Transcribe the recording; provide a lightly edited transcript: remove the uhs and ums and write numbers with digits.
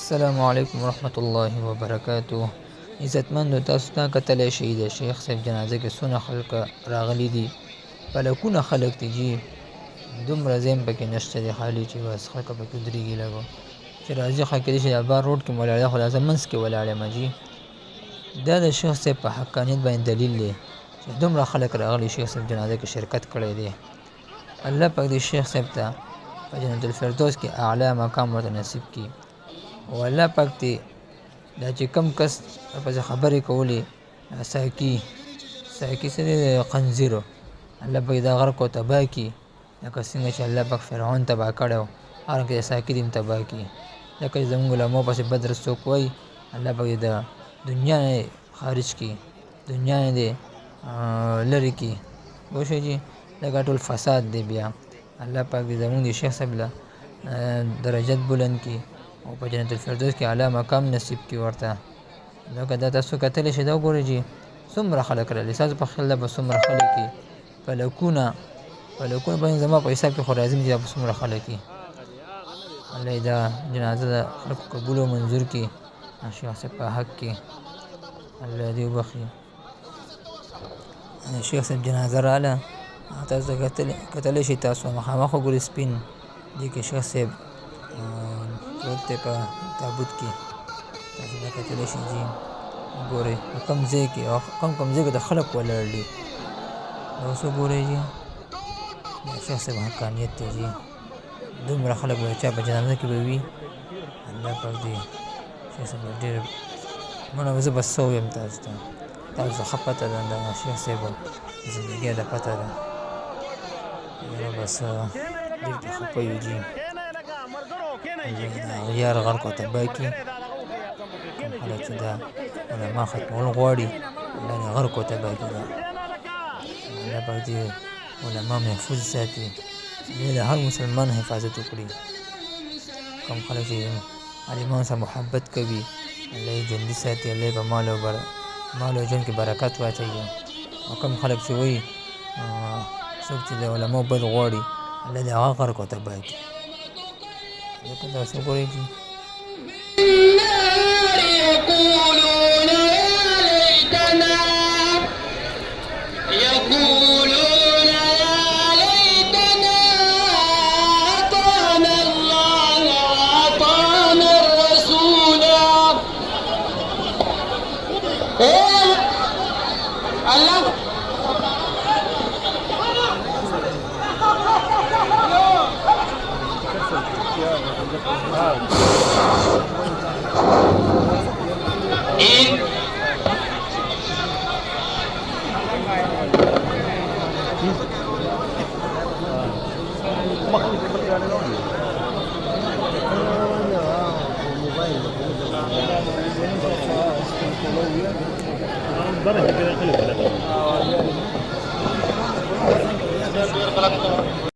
السلام علیکم ورحمت الله وبرکاتہ. عزتمندو تاسو ته کتلی شئ د شیخ صاحب جنازه کې څونه خلک راغلي دي. فلکونه خلک دي جي دومره ځای هم پکې نشته دی خالي چې بس خلک پکې ودرېږي لږ چې راځي خلک کېدای شي د بار روډ کې ولاړ دی خو دا زه منځ کې ولاړ یم جي. دا د شیخ صاحب په حقانیت باندې دلیل دی چې دومره خلک راغلي شیخ صاحب جنازه کې شرکت کړی دی. الله پاک دې شیخ صاحب ته په جنت الفردوس کې اعلی مقام ورته نصیب کړي. او الله پاک دې دا چې کم کس پسې خبرې کولې ساقي څه دی د خنزیرو الله پاک دا غرق او تباه کړي لکه څنګه چې الله پاک فرعون تباه کړی و هر کې د ساقي دې هم تباه کړي. لکه چې زموږ علماو پسې بد رس څوک وایي الله پاک دې د دنیا نه خارج کړي دنیا نه دې لرې کړي پوه شوې جي. لکه ټول فساد دی بیا الله پاک دې زموږ د شیخ صاحب له درجت بلند کړي او په جنت الفردوس کې اعلی مقام نصیب کړي ورته. لکه دا تاسو کتلی شئ دا وګورئ چې څومره خلک راغلي ستاسو په خیال دا به څومره خلک وي فلکونه باندې زما په حساب کې خو راځي چې دا به څومره خلک وي. الله یې دا جنازه د خلکو قبول او منظور کړي شیخ صاحب په حق کې الله دې وبخي. شیخ صاحب جنازه راغله تاسو کتلی شئ تاسو مخامخ وګورئ سپین دې کې شیخ صاحب پروت دی په تابوت کې تاسو دا کتلی شئ جي. وګورئ په کوم ځای کې او کوم ځای کې د خلک ولاړ دي دا اوس وګورئ جي. دا شیخ صاحب حقانیت دی جي دومره خلک به چا په جنازه کې به وي الله پاک دې شیخ صاحب ډېر مړه زه بس څه ویم تاسو ته ښه پته ده د شیخ صاحب زندګۍ د پته ده یاره بس ډېر پې خفه یو جي. یار غرق او تباه کړي کوم خلک چې دا علما ختمول غواړي الله دې غرق او تباه کړي. الله پاک دې علما محفوظ ساتي دې د هر مسلمان حفاظت وکړي. کوم خلک چې عالمانو سره محبت کوي الله یې ژوندي ساتي الله یې په مال او ژوند کې برکت واچوي. او کوم خلک چې وایي څوک چې د علماو بد غواړي الله دې هغه غرق او تباه کړي. لکه تاسو وګورئ جي.